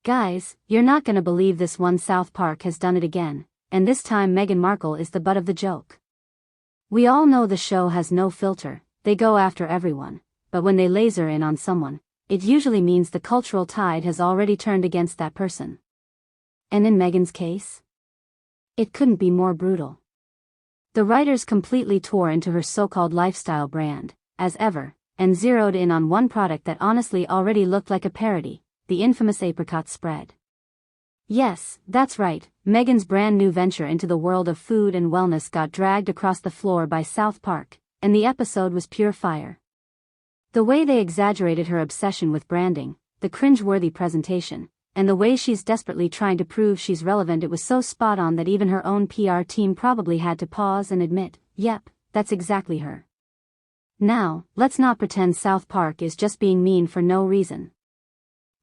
Guys, you're not gonna believe this one, South Park has done it again, and this time Meghan Markle is the butt of the joke. We all know the show has no filter, they go after everyone, but when they laser in on someone, it usually means the cultural tide has already turned against that person. And in Meghan's case, it couldn't be more brutal. The writers completely tore into her so-called lifestyle brand, as ever, and zeroed in on one product that honestly already looked like a parody, the infamous apricot spread. Yes, that's right, Meghan's brand new venture into the world of food and wellness got dragged across the floor by South Park, and the episode was pure fire. The way they exaggerated her obsession with branding, the cringe-worthy presentation, and the way she's desperately trying to prove she's relevant, it was so spot on that even her own PR team probably had to pause and admit, yep, that's exactly her. Now, let's not pretend South Park is just being mean for no reason.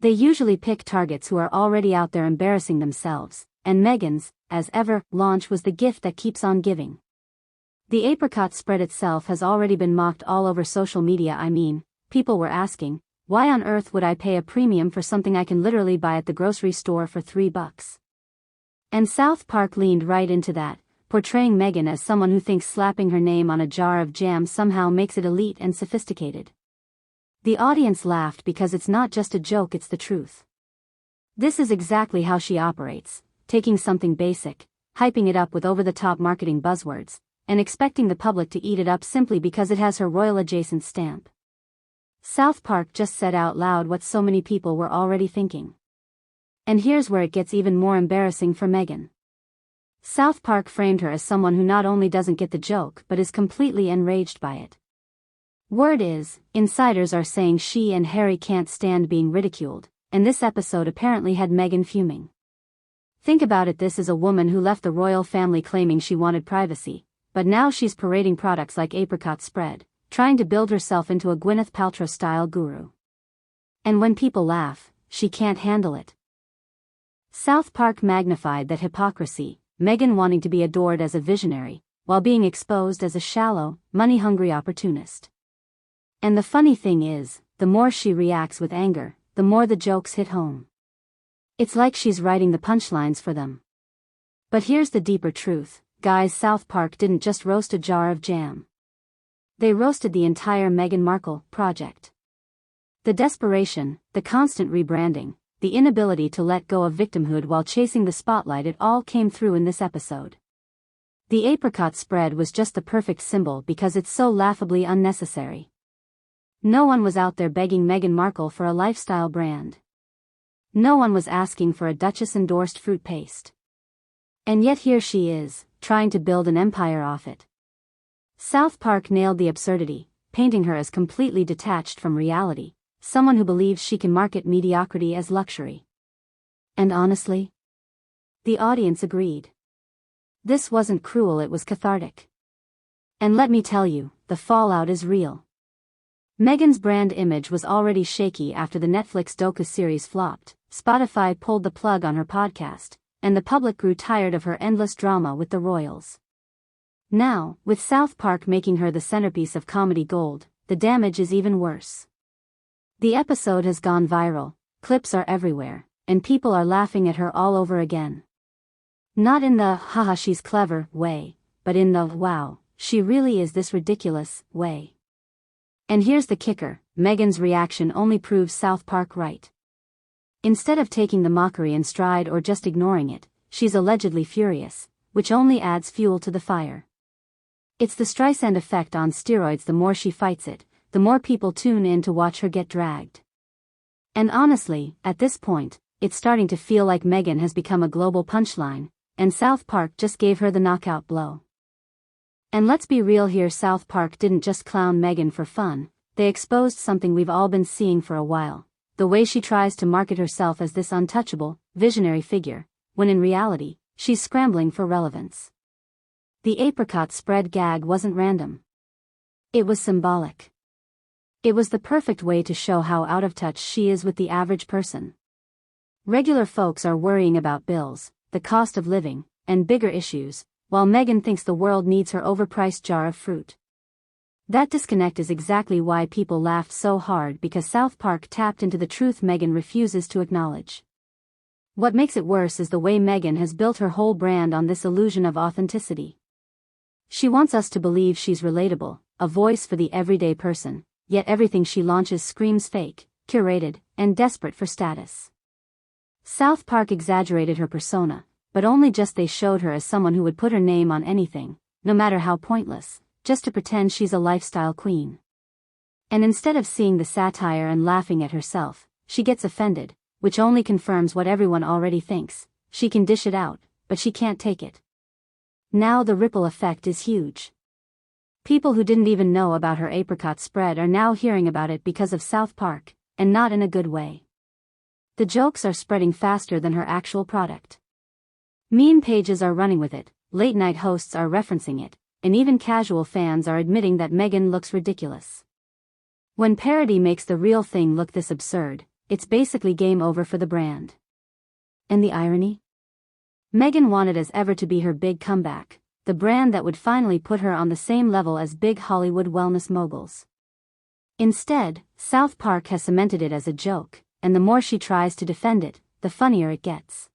They usually pick targets who are already out there embarrassing themselves, and Meghan's, as ever, launch was the gift that keeps on giving. The apricot spread itself has already been mocked all over social media. I mean, people were asking, why on earth would I pay a premium for something I can literally buy at the grocery store for $3? And South Park leaned right into that, portraying Meghan as someone who thinks slapping her name on a jar of jam somehow makes it elite and sophisticated. The audience laughed because it's not just a joke, it's the truth. This is exactly how she operates, taking something basic, hyping it up with over-the-top marketing buzzwords, and expecting the public to eat it up simply because it has her royal adjacent stamp. South Park just said out loud what so many people were already thinking. And here's where it gets even more embarrassing for Meghan. South Park framed her as someone who not only doesn't get the joke but is completely enraged by it. Word is, insiders are saying she and Harry can't stand being ridiculed, and this episode apparently had Meghan fuming. Think about it, this is a woman who left the royal family claiming she wanted privacy, but now she's parading products like apricot spread, trying to build herself into a Gwyneth Paltrow-style guru. And when people laugh, she can't handle it. South Park magnified that hypocrisy, Meghan wanting to be adored as a visionary, while being exposed as a shallow, money-hungry opportunist. And the funny thing is, the more she reacts with anger, the more the jokes hit home. It's like she's writing the punchlines for them. But here's the deeper truth, guys, South Park didn't just roast a jar of jam. They roasted the entire Meghan Markle project. The desperation, the constant rebranding, the inability to let go of victimhood while chasing the spotlight, it all came through in this episode. The apricot spread was just the perfect symbol because it's so laughably unnecessary. No one was out there begging Meghan Markle for a lifestyle brand. No one was asking for a Duchess-endorsed fruit paste. And yet here she is, trying to build an empire off it. South Park nailed the absurdity, painting her as completely detached from reality, someone who believes she can market mediocrity as luxury. And honestly, the audience agreed. This wasn't cruel, it was cathartic. And let me tell you, the fallout is real. Meghan's brand image was already shaky after the Netflix docu-series flopped, Spotify pulled the plug on her podcast, and the public grew tired of her endless drama with the royals. Now, with South Park making her the centerpiece of comedy gold, the damage is even worse. The episode has gone viral, clips are everywhere, and people are laughing at her all over again. Not in the haha she's clever way, but in the wow, she really is this ridiculous way. And here's the kicker, Meghan's reaction only proves South Park right. Instead of taking the mockery in stride or just ignoring it, she's allegedly furious, which only adds fuel to the fire. It's the Streisand effect on steroids. The more she fights it, the more people tune in to watch her get dragged. And honestly, at this point, it's starting to feel like Meghan has become a global punchline, and South Park just gave her the knockout blow. And let's be real here, South Park didn't just clown Meghan for fun, they exposed something we've all been seeing for a while, the way she tries to market herself as this untouchable, visionary figure, when in reality, she's scrambling for relevance. The apricot spread gag wasn't random. It was symbolic. It was the perfect way to show how out of touch she is with the average person. Regular folks are worrying about bills, the cost of living, and bigger issues, while Meghan thinks the world needs her overpriced jar of fruit. That disconnect is exactly why people laughed so hard, because South Park tapped into the truth Meghan refuses to acknowledge. What makes it worse is the way Meghan has built her whole brand on this illusion of authenticity. She wants us to believe she's relatable, a voice for the everyday person, yet everything she launches screams fake, curated, and desperate for status. South Park exaggerated her persona, but only just. They showed her as someone who would put her name on anything, no matter how pointless, just to pretend she's a lifestyle queen. And instead of seeing the satire and laughing at herself, she gets offended, which only confirms what everyone already thinks. She can dish it out, but she can't take it. Now the ripple effect is huge. People who didn't even know about her apricot spread are now hearing about it because of South Park, and not in a good way. The jokes are spreading faster than her actual product. Meme pages are running with it, late-night hosts are referencing it, and even casual fans are admitting that Meghan looks ridiculous. When parody makes the real thing look this absurd, it's basically game over for the brand. And the irony? Meghan wanted as ever to be her big comeback, the brand that would finally put her on the same level as big Hollywood wellness moguls. Instead, South Park has cemented it as a joke, and the more she tries to defend it, the funnier it gets.